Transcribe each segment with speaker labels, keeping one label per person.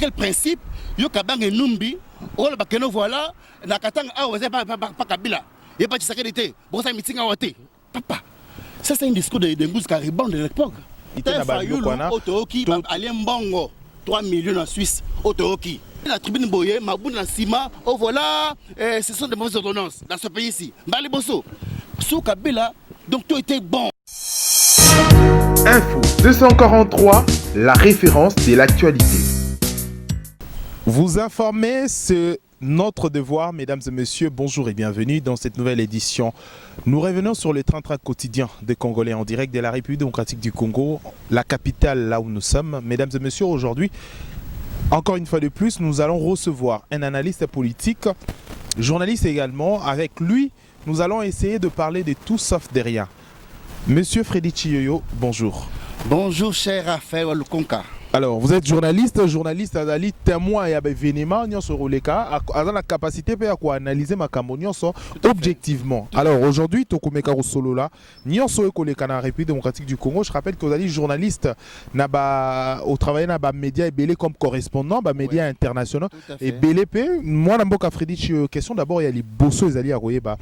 Speaker 1: quel principe yo kabang numbi ola bakeno voilà na katanga ah ouais pas Kabila et pas Tshisekedi bon ça meeting awote papa ça c'est un discours de Ngouzi Caribon de l'époque Otoki alien mbongo 3 millions en Suisse Otoki la tribune boye mabouna na sima oh voilà ce sont des mauvaises ordonnances dans ce pays ici Mbali Bosso sous Kabila donc tout était bon.
Speaker 2: Info 243, la référence de l'actualité.
Speaker 3: Vous informer, c'est notre devoir, mesdames et messieurs. Bonjour et bienvenue dans cette nouvelle édition. Nous revenons sur le train-train quotidien des Congolais en direct de la République démocratique du Congo, la capitale là où nous sommes. Mesdames et messieurs, aujourd'hui, encore une fois de plus, nous allons recevoir un analyste politique, journaliste également. Avec lui, nous allons essayer de parler de tout sauf de rien. Monsieur Freddy Chiyoyo, bonjour.
Speaker 1: Bonjour cher Raphaël Lukonka.
Speaker 3: Alors, vous êtes journaliste Azali, témoin et événement, nous sur le cas, à la capacité de analyser ma campagne objectivement. Alors, aujourd'hui, Tokumeka Solo là, nous sommes dans la République démocratique du Congo. Je rappelle que vous êtes journaliste au travail dans les médias et belé comme correspondant, les médias internationaux. Et BLP, moi, je suis Freddy, question d'abord, il y a les bosso Azali à Royeba.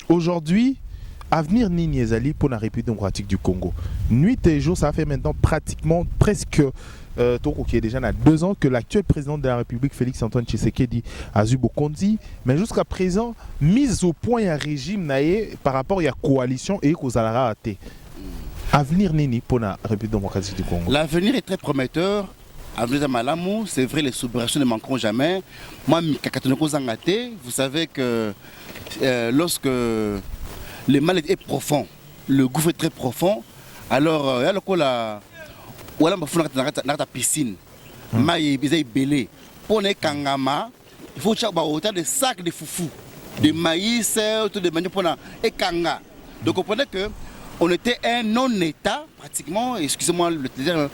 Speaker 3: Aujourd'hui, avenir Nini Ezali pour la République démocratique du Congo. Nuit et jour, ça fait maintenant pratiquement presque qui est déjà à 2 ans que l'actuel président de la République, Félix Antoine Tshisekedi, a eu Bokondi, mais jusqu'à présent, mise au point un régime par rapport à la coalition et aux raté. Avenir Nini pour la République démocratique du Congo.
Speaker 1: L'avenir est très prometteur. Avenir de Malamou, c'est vrai, les soubresauts ne manqueront jamais. Moi, vous savez que lorsque le mal est profond, le gouffre est très profond, alors il y a voilà ma piscine maï bizay belé pour les kangama il faut chaque autant de sacs de foufou de maïs tout de manière pour na et kanga donc vous comprenez que on était un non-état pratiquement, excusez-moi le terme,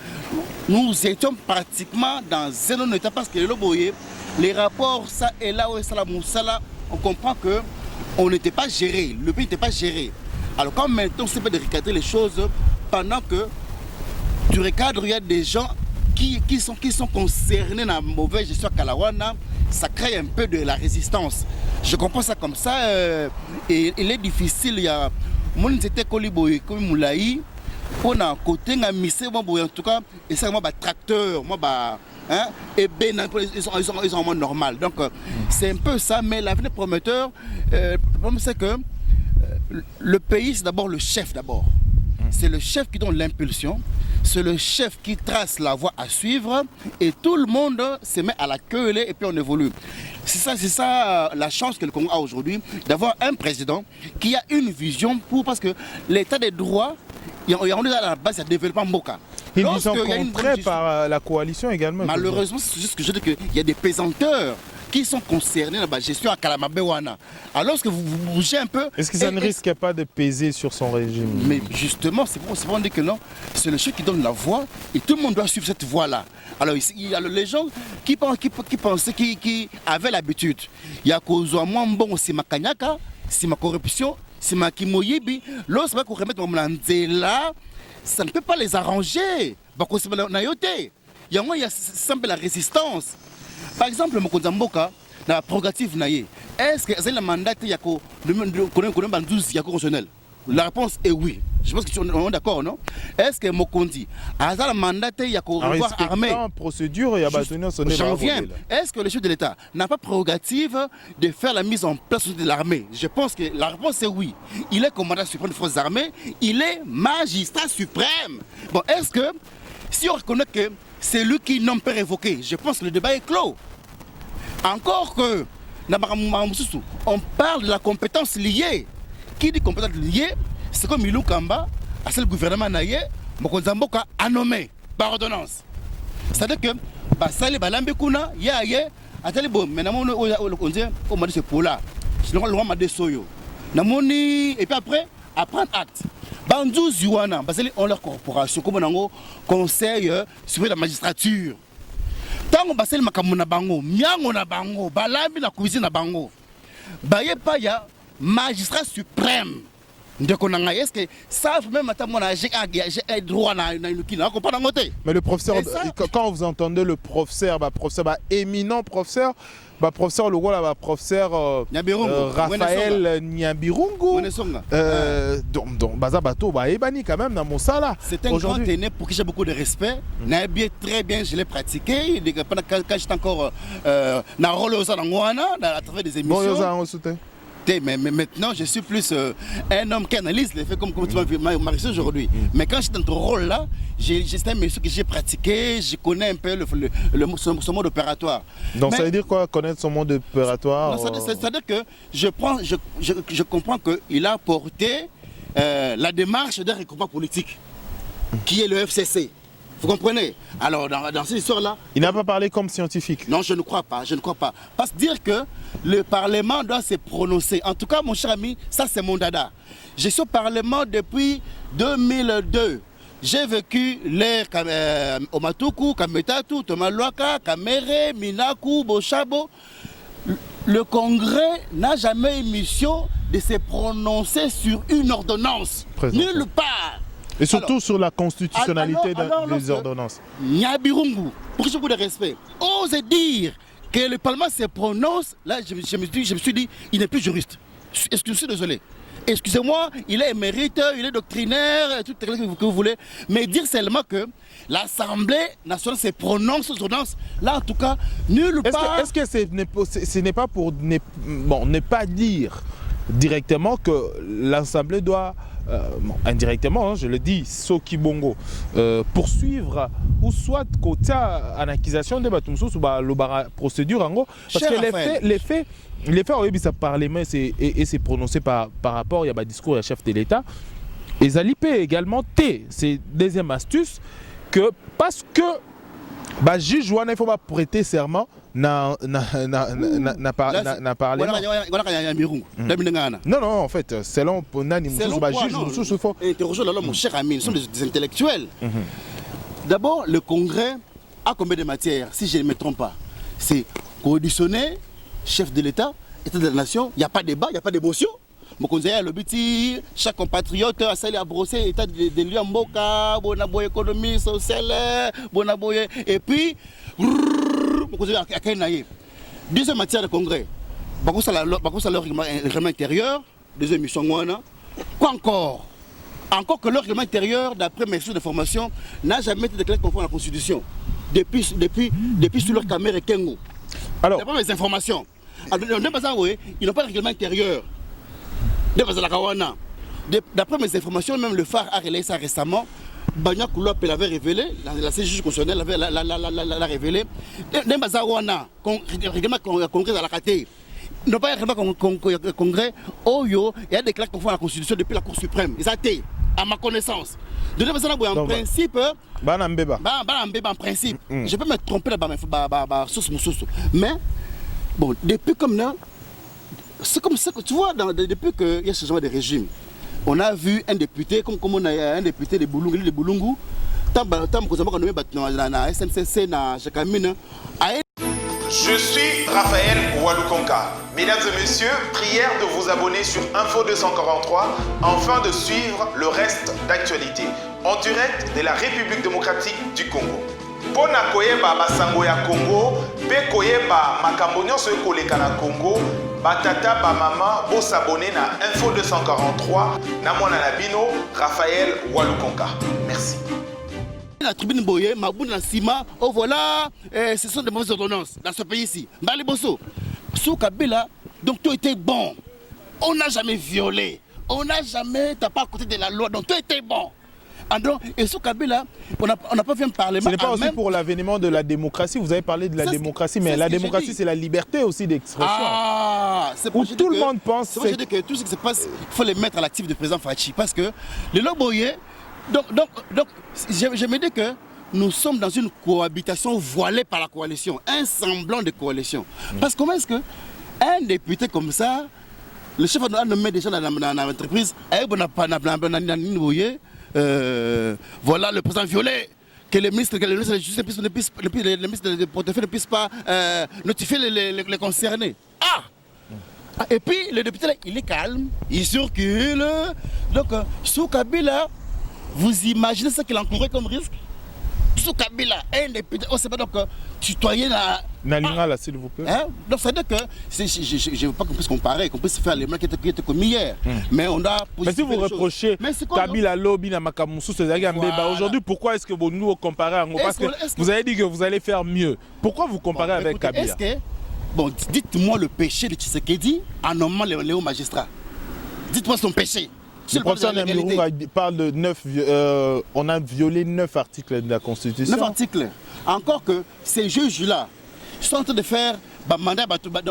Speaker 1: nous étions pratiquement dans un non-état parce que le boyer les rapports ça et là où ça la moussala on comprend que on n'était pas géré, le pays n'était pas géré. Alors quand maintenant c'est pas de recadrer les choses pendant que tu recadres, il y a des gens qui sont concernés dans la mauvaise gestion à Kalawana, ça crée un peu de la résistance. Je comprends ça comme ça et il est difficile, il y a mon c'était Koliboy comme Moulaï pour un côté un missé en tout cas et ça moi tracteur moi hein et ben ils sont en mode normal. Donc c'est un peu ça mais l'avenir prometteur le problème c'est que le pays c'est d'abord le chef d'abord. C'est le chef qui donne l'impulsion, c'est le chef qui trace la voie à suivre et tout le monde se met à la queue et puis on évolue. C'est ça la chance que le Congo a aujourd'hui, d'avoir un président qui a une vision parce que l'état des droits, il y a à la base, il y a développement Mboka.
Speaker 3: Ils sont contraints par la coalition également.
Speaker 1: Malheureusement, c'est juste que je dis qu'il y a des pesanteurs qui sont concernés dans la gestion à Kalamabewana. Alors que vous bougez un peu...
Speaker 3: Est-ce que ça ne risque pas de peser sur son régime?
Speaker 1: Mais justement, c'est pour ça qu'on dit que non, c'est le chef qui donne la voie et tout le monde doit suivre cette voie-là. Alors il y a les gens qui pensaient, qui avaient l'habitude. Il y a cause moins bon, c'est ma kanyaka, c'est ma corruption, c'est ma kimoyibi. Lorsqu'on va remettre mon là, ça ne peut pas les arranger. Il y a la résistance. Par exemple, Mokonzamboka, dans la prérogative, est-ce que c'est le mandat qui est constitutionnel? La réponse est oui. Je pense que tu es d'accord, non? Est-ce que Mokondi a le mandat qui est revoir armée?
Speaker 3: Procédure,
Speaker 1: j'en viens. Est-ce que le chef de l'État n'a pas prérogative de faire la mise en place de l'armée? Je pense que la réponse est oui. Il est commandant suprême des forces armées, il est magistrat suprême. Bon, est-ce que si on reconnaît que c'est lui qui n'en peut révoquer, je pense que le débat est clos. Encore que, on parle de la compétence liée. Qui dit compétence liée, c'est comme Milou Kamba, à ce gouvernement naïe, Mokonzamboka a nommé par ordonnance. C'est-à-dire que, Sali Balambekuna, Yaye, Atali Bon, mais on dit, on m'a dit c'est pour là. Sinon, le roi m'a dit Soyo. Et puis après, à prendre acte. Bandou Ziwana, on leur corporation, comme on a conseil sur la magistrature. Tant que basel makamuna bango, miango na bango, balami na cuisine na bango. Baye pa ya magistrat suprême. Est-ce que ça, même j'ai droit à
Speaker 3: Mais le professeur, quand vous entendez le professeur, éminent professeur, professeur le rôle professeur Raphaël Nyambirungu, donc baza bato ebani quand même dans mon sala.
Speaker 1: C'est un grand aîné pour qui j'ai beaucoup de respect. Très bien, je l'ai pratiqué quand j'étais encore dans le rôle à travers des émissions. Mais maintenant, je suis plus un homme qui analyse les faits comme tu m'as reçu aujourd'hui. Mais quand j'étais dans ce rôle-là, c'est un monsieur que j'ai pratiqué, je connais un peu son mode opératoire.
Speaker 3: Donc ça veut dire quoi, connaître son mode opératoire?
Speaker 1: C'est-à-dire que je comprends qu'il a porté la démarche d'un recrutement politique, qui est le FCC. Vous comprenez? Alors, dans cette histoire-là...
Speaker 3: Il n'a pas parlé comme scientifique?
Speaker 1: Non, je ne crois pas, Parce que dire que le Parlement doit se prononcer, en tout cas, mon cher ami, ça c'est mon dada. Je suis au Parlement depuis 2002. J'ai vécu l'ère Omatuku, Kametatu, Tomaluaka, Kamere, Minaku, Bochabo. Le Congrès n'a jamais eu mission de se prononcer sur une ordonnance. Nulle part.
Speaker 3: Et surtout sur la constitutionnalité des ordonnances.
Speaker 1: Nyambirungu, pour beaucoup de respect, ose dire que le Parlement se prononce. Là, je me suis dit, il n'est plus juriste. Je suis désolé. Excusez-moi, il est émérite, il est doctrinaire, tout ce que vous voulez. Mais dire seulement que l'Assemblée nationale se prononce sur l'ordonnance, là en tout cas, nulle part.
Speaker 3: Est-ce que ce n'est pas pour ne pas dire directement que l'Assemblée doit, indirectement, je le dis, Soki Bongo, poursuivre ou soit côté en accusation de Batumso sous la procédure, parce que les faits, oui, ça parlement et c'est prononcé par rapport, il y a un discours du chef de l'État. Et Zalipé également, c'est deuxième astuce, que parce que juge il faut pas prêter serment n'a parlé. Non, en fait, selon Nani juge, il faut
Speaker 1: interroger mon cher ami, nous sommes des intellectuels. D'abord, le Congrès a combien de matières, si je ne me trompe pas? C'est coauditionner, chef de l'État, État de la Nation, il n'y a pas de débat, il n'y a pas d'émotion. Mon conseiller, le but, chaque compatriote a salé à brosser l'état de lui en boca, bonaboye économie sociale, bonaboye. Et puis, mon conseiller a Kenaye. Deuxième matière de congrès, le règlement intérieur, deuxième mission, quoi encore? Encore que le règlement intérieur, d'après mes sources d'information, n'a jamais été déclaré conforme à la Constitution. Depuis sur leur caméra et Kengo. Alors, d'après mes informations, ils n'ont pas de règlement intérieur. D'après mes informations, même le phare a relayé ça récemment. Banya Koulouap l'avait révélé, la CGJ constitutionnelle l'a révélé. Règlement congrès à la KT. Ils n'ont pas un règlement congrès. Il y a des déclaré conforme à la Constitution depuis la Cour suprême. Ils ont été, à ma connaissance. En principe, en principe, je peux me tromper là-bas, mais bon, depuis comme là, c'est comme ça que tu vois, depuis qu'il y a ce genre de régime, on a vu un député, comme on a un député de Boulungu,
Speaker 2: Je suis Raphaël Walukonka. Mesdames et messieurs, prière de vous abonner sur Info 243 afin de suivre le reste d'actualité en direct de la République démocratique du Congo. Pona koyeba basango ya Congo, pe koyeba makambo nyonso ekoleka na Congo, batata ba mama bo s'abonner na Info 243 na mwana na bino Raphaël Walukonka. Merci.
Speaker 1: La tribune Boye, Mabouna Sima, oh voilà, ce sont des mauvaises ordonnances dans ce pays-ci. Bali Bosso, sous Kabila, donc tout était bon. On n'a jamais violé, on n'a jamais tapé à côté de la loi, donc tout était bon. Et sous Kabila, on n'a pas fait un parlement.
Speaker 3: Ce n'est pas aussi pour l'avènement de la démocratie. Vous avez parlé de la démocratie, mais la démocratie, c'est la liberté aussi d'expression.
Speaker 1: C'est
Speaker 3: où tout le monde pense.
Speaker 1: C'est vrai que tout ce qui se passe, il faut les mettre à l'actif du président Fachi. Parce que le Loboye, donc je me dis que nous sommes dans une cohabitation voilée par la coalition, un semblant de coalition. Parce que comment est-ce qu'un député comme ça, le chef a nommé des gens dans l'entreprise, voilà le président violé, que le ministre de la Justice, le ministre de portefeuille ne puisse pas notifier les concernés. Et puis le député là, il est calme, il circule. Donc sous Kabila, vous imaginez ce qu'il encourait comme risque? Sous Kabila, un député, on ne sait pas donc citoyen là.
Speaker 3: Nalingala, s'il vous plaît.
Speaker 1: Hein? Donc ça veut dire que je ne veux pas qu'on puisse comparer, qu'on puisse faire les mains qui étaient commis hier. Mais on a.
Speaker 3: Mais si vous reprochez Kabila Lobby na Makamusu, aujourd'hui, pourquoi est-ce que vous nous comparez à parce que vous avez dit que vous allez faire mieux. Pourquoi vous comparez avec Kabila?
Speaker 1: Bon, dites-moi le péché de Tshisekedi en nommant les hauts magistrats. Dites-moi son péché.
Speaker 3: Le professeur Namirounga parle de 9, on a violé 9 articles de la Constitution.
Speaker 1: 9 articles. Encore que ces juges-là sont en train de faire un mandat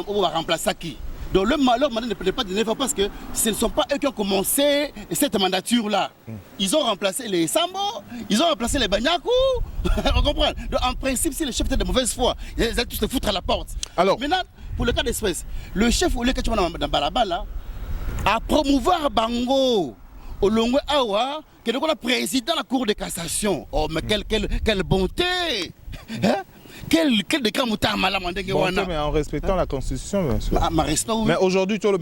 Speaker 1: on va remplacer qui. Donc leur mandat ne peut pas de 9 ans parce que ce ne sont pas eux qui ont commencé cette mandature-là. Ils ont remplacé les Sambo, ils ont remplacé les Banyakou. On comprend. Donc en principe, si le chef était de mauvaise foi, ils allaient tous se foutre à la porte.
Speaker 3: Alors,
Speaker 1: maintenant, pour le cas d'espèce, le chef, au lieu que tu vas dans Balabala, à promouvoir Bango, au long awa, qui est le président de la Cour de cassation. Oh, mais quelle bonté! Hein? Quel décret moutarde
Speaker 3: mais en respectant la Constitution, bien sûr.
Speaker 1: Mais
Speaker 3: aujourd'hui, tu as le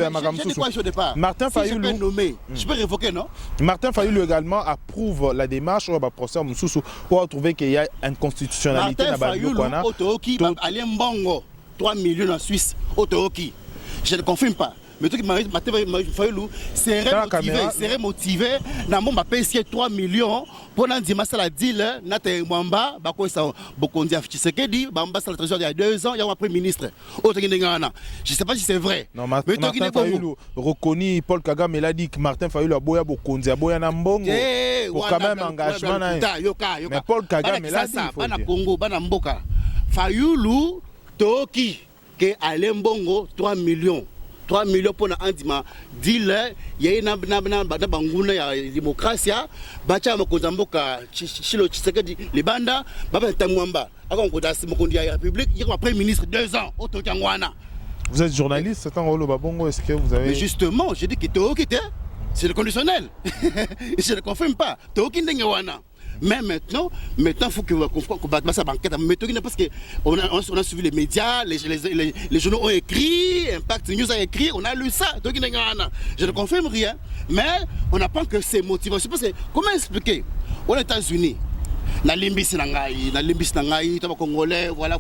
Speaker 3: Martin Fayoulou.
Speaker 1: Je peux révoquer, non?
Speaker 3: Martin Fayoulou également approuve la démarche au procès Moussoussou pour trouver qu'il y a une constitutionnalité.
Speaker 1: Martin Fayoulou, Otoki, Alien Bongo, 3 millions en Suisse, Otoki. Je ne confirme pas. Mais tout Martin Fayoulou serait motivé dans mon papier 3 millions pour nous dire que la deal Nate Mwamba bakosa Bokondi Tshisekedi Bamba la trésor il y a 2 ans il y a un premier ministre. Je ne sais pas si c'est vrai.
Speaker 3: Non, Martin Fayoulou reconnu Paul Kagame il a dit que Martin Fayoulou a boya Bokondi a boya Nambongo pour quand même engagement. Mais Paul Kagame il a dit
Speaker 1: bana Congo bana Mboka Fayoulou Toki que Alain Bongo 3 millions. 3 millions pour l'andima. Dis-le, il y a une démocratie. Bacha Mokozamboka, Chilo Tshisekedi, les bandas, Baba Tamwamba. Avant qu'on a la République, il y a un premier ministre 2 ans, au Tokangwana.
Speaker 3: Vous êtes journaliste, c'est un rôle au Babongo, est-ce que vous avez.
Speaker 1: Mais justement, j'ai dit que Toki, c'est le conditionnel. Je ne le confirme pas. Toki Ndengewana. Mais maintenant, il faut qu'on batte sa banquette. Parce qu'on a suivi les médias, les journaux ont écrit, Impact News a écrit, on a lu ça. Je ne confirme rien, mais on apprend que c'est motivation. Parce que, comment expliquer? Aux États-Unis, na limbisi nangai, Congolais, voilà.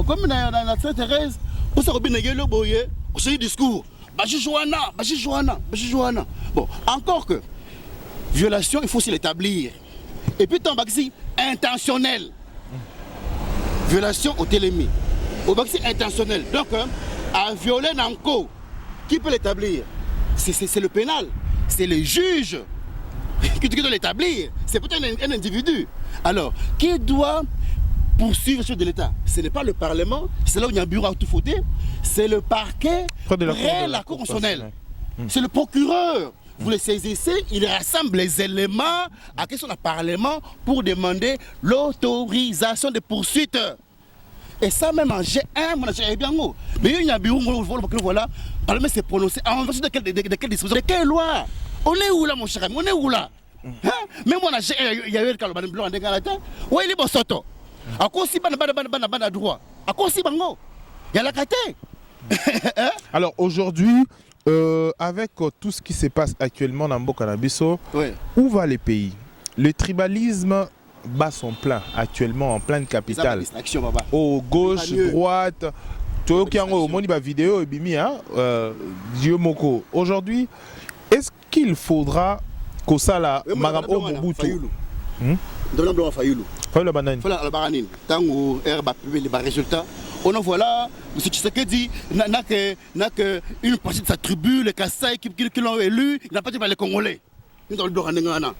Speaker 1: Comme na Thérèse, on s'est remis le boyer, on s'est dit discours. Bachichouana. Bon, encore que. Violation, il faut aussi l'établir. Et puis, ton baxi intentionnel. Violation au télémie. Au baxi intentionnel. Donc, à violer Nanko, qui peut l'établir? C'est le pénal. C'est le juge qui doit l'établir. C'est peut-être un individu. Alors, qui doit poursuivre le chef de l'État? Ce n'est pas le Parlement, c'est là où il y a un bureau à tout fouter. C'est le parquet, près de la Cour constitutionnelle. C'est le procureur. Vous les saisissez, il rassemble les éléments à question du Parlement pour demander l'autorisation de poursuite. Et ça même en G1, mais il y a un bureau, voilà, le Parlement s'est prononcé en vertu de quelle disposition? De quelle loi? On est où là mon cher ami? On est où là? Même moi, il y a eu le Calobane Blanc en dégalata. Où est le Soto? À quoi si ban droit? À quoi si bango? Il y a la cate.
Speaker 3: Alors aujourd'hui, avec tout ce qui se passe actuellement dans Mbokanabiso, où va les pays? Le tribalisme bat son plein actuellement en pleine capitale. Au gauche, droite, tout qui en moni ba vidéo et bimi Dieu Moko. Aujourd'hui, est-ce qu'il faudra que ça la Marabo Mobutu?
Speaker 1: Donne Fayoulou. Fayoulou banane. Fayoulou banane. Tango herbe publié les résultats. On en voit M. Tshisekedi n'a que une partie de sa tribu, les Kassai qui l'ont élu, il n'a pas dit par les Congolais. Nous avons le droit à Nengana.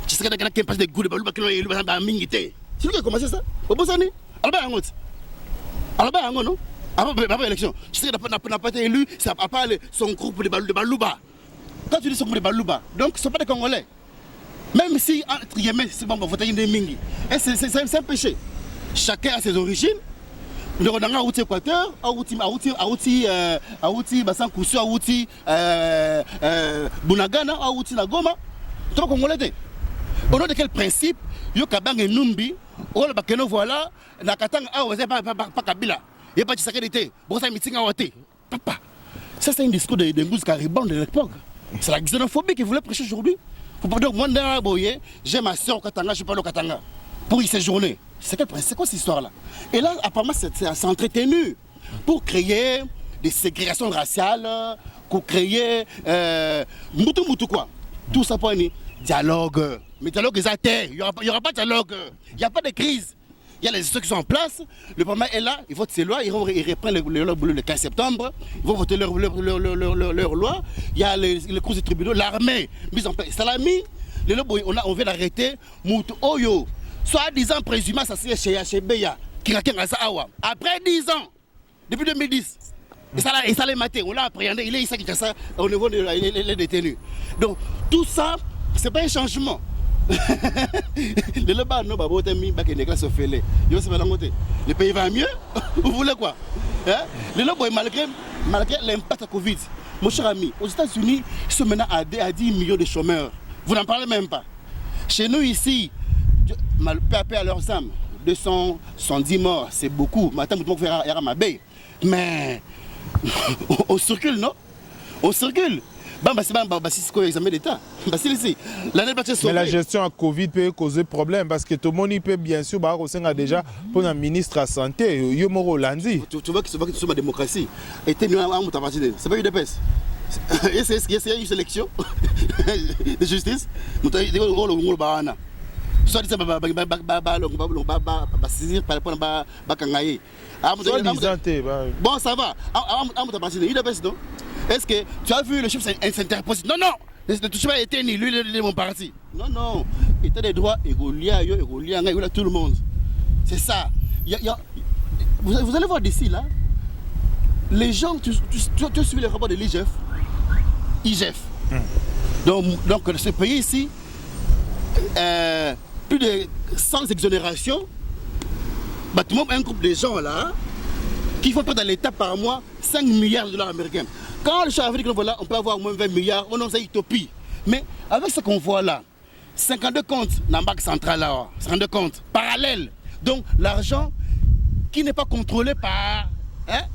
Speaker 1: Tshisekedi n'a qu'une partie de goût de Balouba qui l'ont élu, par exemple, Mingité. C'est lui qui a commencé ça. Au bout de l'année, Alba Yangot, non? Avant l'élection, Tshisekedi n'a pas été élu, c'est à part son groupe de Balouba. Quand tu dis son groupe de Balouba, donc ce ne sont pas des Congolais. Même si, entre guillemets, c'est bon, vous votez des Mingi. C'est un péché. Chacun a ses origines. Le Rodanga Aouti Équateur, Aouti Bassan Koussou, Aouti Bunagana, Aouti Nagoma. Tu vois Congolais. Au nom de quel principe, Yokabang et Numbi, on va voilà, Nakatang, pas Kabila. Il n'y a pas de sécurité. Bon, ça meeting à Ouati. papa. Ça, c'est un discours de Ngouzi Caribon de l'époque. C'est la xénophobie qu'il voulait prêcher aujourd'hui. Vous pouvez dire, moi, j'ai ma soeur au Katanga, je parle au Katanga. Pour y séjourner. C'est quoi cette histoire-là? Et là, apparemment, c'est entretenu pour créer des ségrégations raciales, pour créer moutou quoi. Tout ça pour un dialogue. Mais dialogue, il n'y aura pas de dialogue. Il n'y a pas de crise. Il y a les institutions qui sont en place. Le Parlement est là, ils votent ces lois, ils reprennent leur boulot le 15 septembre, ils vont voter leur loi. Il y a les cours des tribunaux, l'armée mise en place. Salami, on vient d'arrêter Moutou Oyo, soi-disant présumé assassiné chez Beya, qui a Awa. Après 10 ans, depuis 2010. Et ça l'a maté, on l'a appréhendé, il est ici qui a ça au niveau des détenus. Donc tout ça, c'est pas un changement. Le pays va mieux. Vous voulez quoi? Malgré l'impact de la Covid, mon cher ami, aux États-Unis, ils sont maintenant à 10 millions de chômeurs. Vous n'en parlez même pas. Chez nous ici, peu à leurs âmes, 210 morts, c'est beaucoup. Mais on circule, non? On circule. Mais
Speaker 3: la gestion à Covid peut causer problème parce que tout le monde peut bien sûr déjà pour un ministre de la santé. Tu vois
Speaker 1: que c'est ma démocratie. C'est pas une UDPS. Est-ce qu'il y a une sélection de justice? Bon, ça va. Est-ce que tu as vu le chef s'interposer? Non, non. Le touché a été ni lui, il est mon parti. Non, non. État des droits, il a tout le monde. C'est ça. Vous allez voir d'ici, là, les gens, tu suis les rapports de l'IGF. Donc, ce pays ici, plus de 100 exonérations, tout le monde a un groupe de gens là, qui font pas dans l'État par mois 5 milliards de dollars américains. Quand le chef dit que voilà, on peut avoir au moins 20 milliards, on a une utopie. Mais avec ce qu'on voit là, 52 comptes dans la banque centrale là, 52 comptes parallèles. Donc l'argent qui n'est pas contrôlé par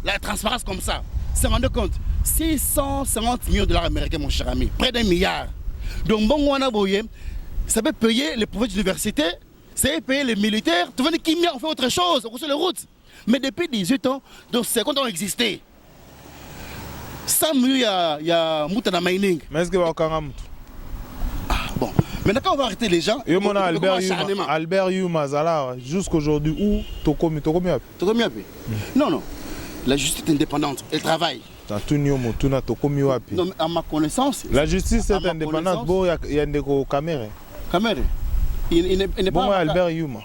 Speaker 1: la transparence comme ça, 52 comptes, 650 millions de dollars américains, mon cher ami, près d'1 milliard. Donc bon, on a boyé, ça peut payer les professeurs d'université, ça peut payer les militaires. Tu vois, les Kimia, on fait autre chose, on construit les routes. Mais depuis 18 ans, donc 50 ans ont existé. Ça, il y a Moutana Mining.
Speaker 3: Mais est-ce que vous avez
Speaker 1: bon, maintenant quand on va arrêter les gens,
Speaker 3: et on a Albert Yuma, jusqu'aujourd'hui, où Tokomi
Speaker 1: Non, non. La justice est indépendante, elle travaille. Non, à ma connaissance,
Speaker 3: la justice est indépendante, il y a des caméras.
Speaker 1: Caméras. Il n'est pas
Speaker 3: Albert Yuma.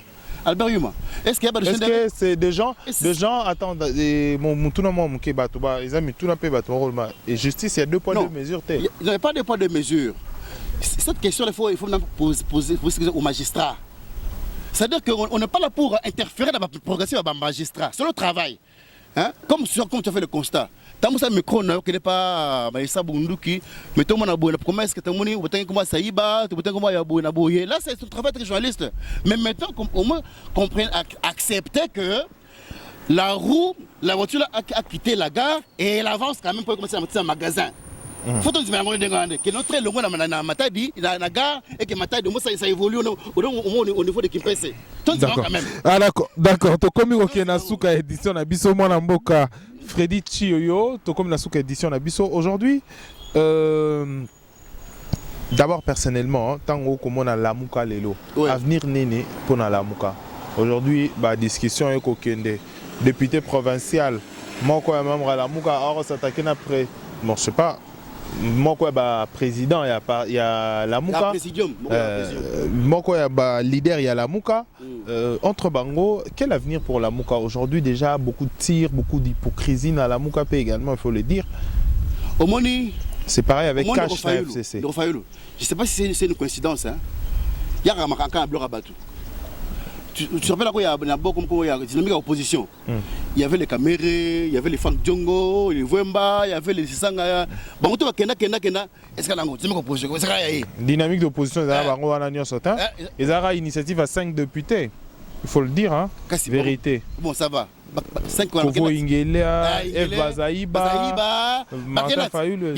Speaker 1: Albert Yuma. Est-ce qu'il y a
Speaker 3: Est-ce que c'est des gens attendent, et justice, il y a 2 poids 2 mesures.
Speaker 1: Il n'y a pas de poids 2 mesures. Cette question, il faut poser au magistrat. C'est-à-dire qu'on n'est pas là pour interférer dans la progression du magistrat. C'est le travail. Hein? Comme tu as fait le constat. Tant que ça me connaît, que n'est pas Maïssa Bunduki, mais tout le monde a beau. Comment est-ce que tu as dit que tu as Saïba, tu as dit là, c'est un travail de journaliste. Mais maintenant, au moins, comprendre, accepter que la voiture a quitté la gare et elle avance quand même pour commencer à mettre un magasin. Il faut que que notre logo na matadi na gare et que matadi ça évolue au niveau de Kimpese.
Speaker 3: D'accord, to komi ko na suka édition na biso mwana mboka Freddy Chioyo, to komi na suka édition na biso aujourd'hui. D'abord personnellement, tango komona lamuka lelo, avenir nene pour na lamuka. Aujourd'hui, ba discussion e ko kende député provincial moko ya membre lamuka or s'attaquer après bon je sais pas moi quoi président il y a la Mouka moi quoi leader il y a la Mouka entre bango quel avenir pour la Mouka aujourd'hui déjà beaucoup de tirs beaucoup d'hypocrisie dans la Mouka également il faut le dire
Speaker 1: au moni
Speaker 3: c'est pareil avec Cash FCC
Speaker 1: je sais pas si c'est une coïncidence hein il y a un bloc à battre. Tu te rappelles qu'il y a une dynamique d'opposition. Il y avait les caméras, il y avait les Frank Djongo, les Wemba, il y avait les Sisanga. Bon, tu vas Kena. Est-ce qu'il y a une dynamique d'opposition?
Speaker 3: Dynamique d'opposition, il y a une initiative à 5 députés. Il faut le dire, hein.
Speaker 1: Kasi,
Speaker 3: Vérité.
Speaker 1: Bon, ça va. 5 ans.
Speaker 3: Kovo Ingelea, F. Bazaïba, Martin Fayulu.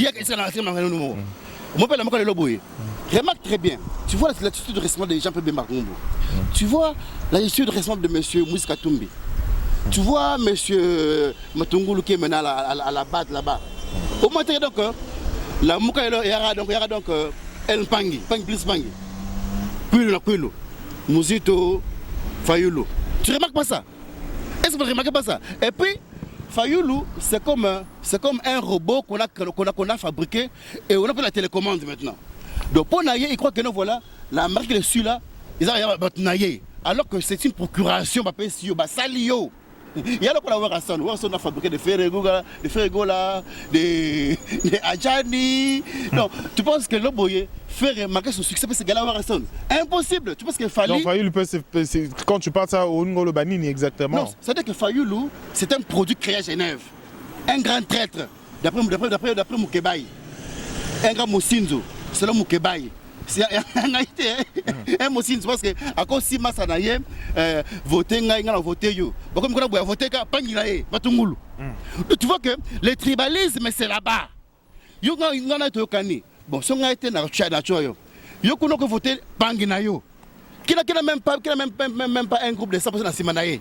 Speaker 1: Remarque très bien. Tu vois l'attitude de responsable de Jean-Pierre Bemba-Gombo. Tu vois l'attitude de responsable de M. Moïse Katumbi. Tu vois M. Matungulu qui est maintenant à la batte là-bas. Au moins, donc, la Mouka il y aura donc El Pangi, Pangi plus Pangi. Kuilo, Mouzito, Fayulu. Tu remarques pas ça? Est-ce que vous ne remarquez pas ça? Et puis, Fayulu, c'est comme un robot qu'on a fabriqué et on a fait la télécommande maintenant. Donc pour Naye, il croit que non, voilà, la marque de celui-là, ils ont Naye. Alors que c'est une procuration, Salio. Il y a là pour Hassan. On a fabriqué des Ferrego là, des Adjani. Non, tu penses que le boyer fait remarquer son succès parce que Gala Hassan? Impossible. Tu penses qu'il fallait.
Speaker 3: Non, Fayulu, quand tu parles ça au Ngolo Banini exactement.
Speaker 1: Non, c'est-à-dire que Fayulu, c'est un produit créé à Genève. Un grand traître, d'après Moukebaï. Un grand Moussinzo, selon Moukebaï. C'est un Moussinzo parce que à cause si Massa Naye voté, on a voté yo. Comme on a voté, Panginaye, Batungulu. Tu vois que le tribalisme c'est là-bas. Yo on a tokani. Bon, si on a été dans le yo, yo qu'on a voté Panginayo. Qui n'a même pas un groupe de 100% dans Simanaye.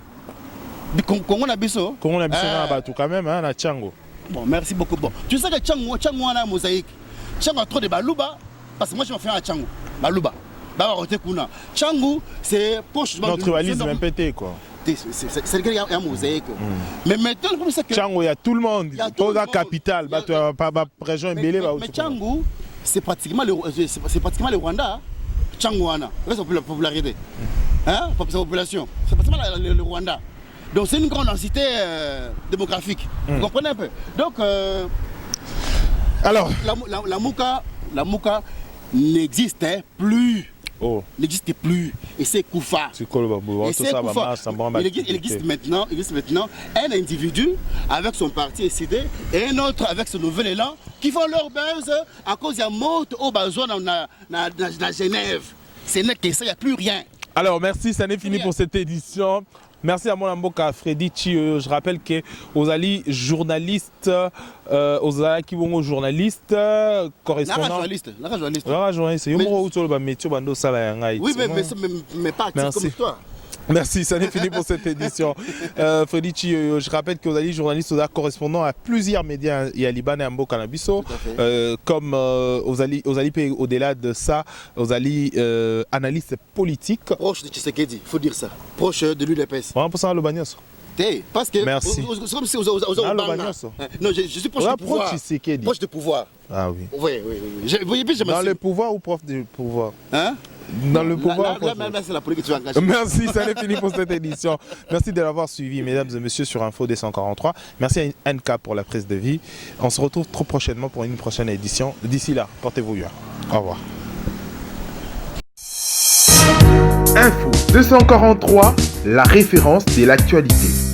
Speaker 1: Congo na biso.
Speaker 3: Congo na biso na batou quand même hein, na Tchango.
Speaker 1: Bon, merci beaucoup. Bon, tu sais que Tchango on a mosaïque. Tchango a trop de balouba parce que moi je me fais un Tchango. Balouba. Tchango c'est poche.
Speaker 3: Notre tribalisme est pété quoi.
Speaker 1: C'est le gars a mosaïque. Mais maintenant comme ça que
Speaker 3: Tchango il y a tout le monde. Pour la capitale, pas région belé ba.
Speaker 1: Mais Tchango c'est pratiquement le Rwanda. Tchango ana. Reste la popularité. Hein? Population. C'est pratiquement le Rwanda. Donc c'est une grande densité démographique. Vous comprenez un peu? Donc,
Speaker 3: alors,
Speaker 1: la Mouka n'existait plus.
Speaker 3: Oh.
Speaker 1: N'existait plus. Et c'est Koufa.
Speaker 3: C'est Koufa.
Speaker 1: Il existe maintenant un individu avec son parti SID et un autre avec ce nouvel élan qui font leur buzz à cause de la mort au besoin dans Genève. Ce n'est que ça, il n'y a plus rien.
Speaker 3: Alors, merci, ça n'est fini pour cette édition. Merci à mon amboka Freddy Chio. Je rappelle que aux ali journalistes, aux ali qui vont aux journalistes, correspondants.
Speaker 1: La journaliste.
Speaker 3: C'est un métier bando sala ngai.
Speaker 1: Oui, mais pas comme toi.
Speaker 3: Merci, ça n'est fini pour cette édition. Freddy Chio, je rappelle que aux ali journalistes, aux correspondants à plusieurs médias et à Liban et à Mboka Nabiso, comme aux ali au-delà de ça, aux ali analystes politiques.
Speaker 1: Proche de Tshisekedi, il faut dire ça. Proche de l'UDPS.
Speaker 3: On pour ça le bagnos.
Speaker 1: Parce que
Speaker 3: merci.
Speaker 1: C'est comme si aux non, je suis proche du pouvoir. Proche du pouvoir.
Speaker 3: Ah oui.
Speaker 1: Oui.
Speaker 3: Dans le pouvoir ou prof du pouvoir?
Speaker 1: Hein?
Speaker 3: Dans le pouvoir.
Speaker 1: Là, c'est la politique que tu vas engager.
Speaker 3: Merci, ça n'est fini pour cette édition. Merci de l'avoir suivi, mesdames et messieurs, sur Info 243. Merci à NK pour la prise de vie. On se retrouve trop prochainement pour une prochaine édition. D'ici là, portez-vous bien. Au revoir.
Speaker 4: Info 243, la référence de l'actualité.